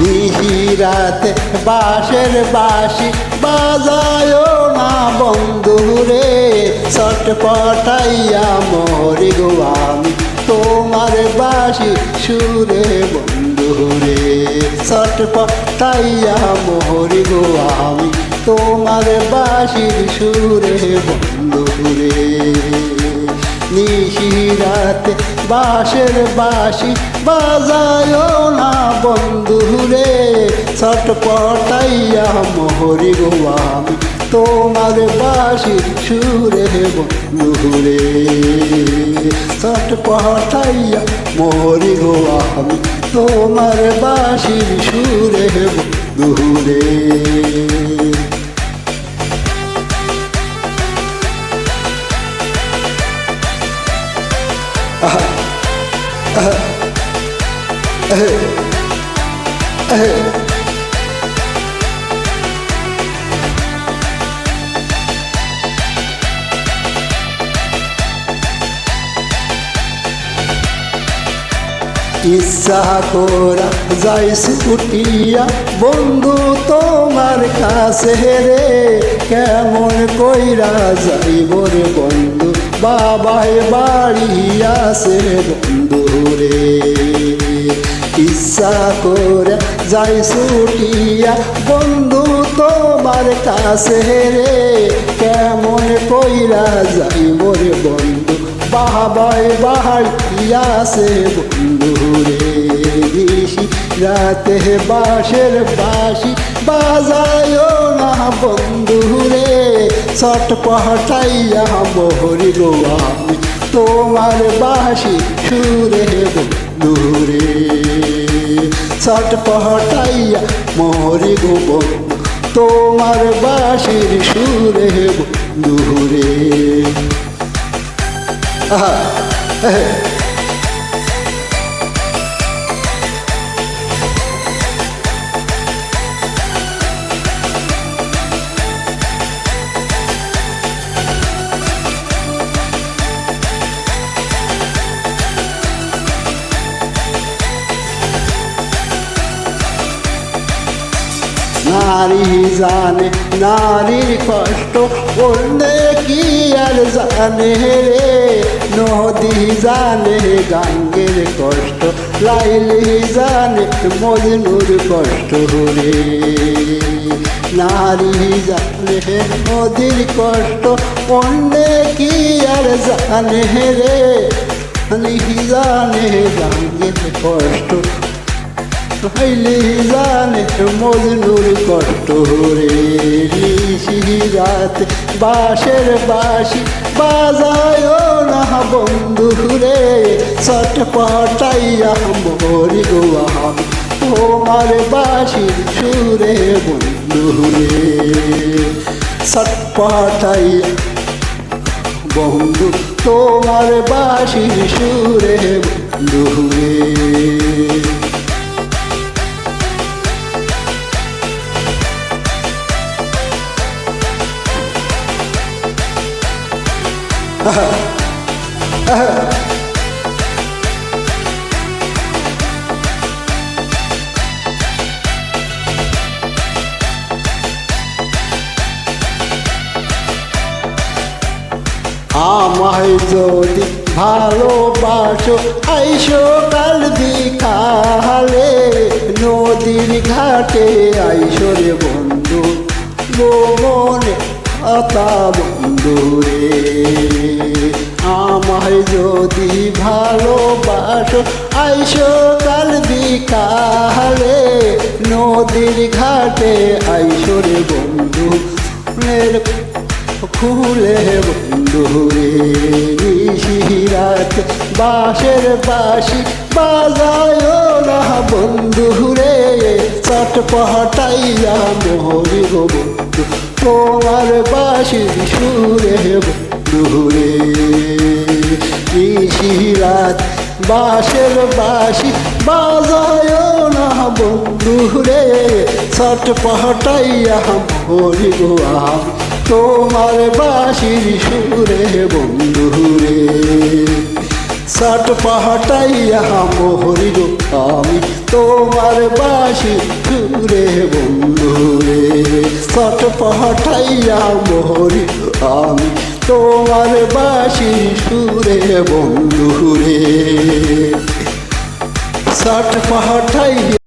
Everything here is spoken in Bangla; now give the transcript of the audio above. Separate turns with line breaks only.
নিশিরাতে বাঁশের বাঁশি বাজায় না বন্ধু রে, ছটপটাইয়া মরি গো আমি তোমার বাঁশি সুরে বন্ধু রে, ছটপটাইয়া মরি গো আমি তোমার বাঁশির সুরে বন্ধু রে। নিশিরাতে বাঁশের বাঁশি বাজায় না বন্ধু রে, ছটপটাইয়া মরি গো আমি তোমার বাঁশির সুরে বন্ধু রে, ছটপটাইয়া মরি গো আমি তোমার বাঁশির সুরে বন্ধু রে। ইচ্ছা করা যাই ছুটিয়া বন্ধু তোমার কাছে রে, কেমন কইরা যাইব রে বন্ধু বাবাই বাড়ি আছে বন্ধু রে। ইচ্ছা করে যাই ছুটিয়া বন্ধু তোমার কাছে রে, কেমন কইরা যাইব রে বন্ধু বাবাই বাড়ি আছে বন্ধু রে। নিশিরাতে বাঁশের বাঁশি বাজায় না বন্ধু রে, ছটপটাইয়া মরি গো আমি তোমার বাঁশি সুরে বন্ধু রে, ছটপটাইয়া মরি গো বন্ধু তোমার বাঁশির সুরে বন্ধু রে। নারী জানে নারীর কষ্ট বললে কি আর জানে রে, নদী জানে গাঙ্গের কষ্ট লাইলি জানে মজনুর কষ্ট রে। নারী জানে নদীর কষ্ট বললে কি আর জানে রে, জানে গাঙ্গের কষ্ট লাইলি জানে মজনুর কষ্ট রে। নিশিরাতে বাঁশের বাঁশি বাজায় না বন্ধু রে, ছটপটাইয়া মরি গো আমি তোমার বাঁশির সুরে বন্ধু রে, ছটপটাইয়া বন্ধু তোমার বাঁশির সুরে বন্ধু রে। আমায় যদি ভালোবাসো আইসো কাল বিকালে, নদীর ঘাটে আইসো রে বন্ধু মনে আতা বন্ধু রে। আমায় যদি ভালোবাসো আইসো কাল বিকালে, নদীর ঘাটে আইসো রে বন্ধু খুলে বন্ধু রে। নিশিরাতে বাঁশের বাঁশি বাজায় না বন্ধু রে, ছটপটাইয়া মরি গো বন্ধু তোমার বাঁশির সুরে বন্ধু রে। নিশিরাত বাঁশের বাঁশি বাজায় না বন্ধু রে, ছটপটাইয়া মরি গো আমি তোমার বাঁশির সুরে বন্ধু রে, ষাট পাহাটাইয়া মোহরিল আমি তোমার বাসি সুরে বন্ধু রে ষাট পাহাটাইয়া মোহরিল আমি তোমার বাসি সুরে বন্ধু রে ষাট পাহাটাইয়া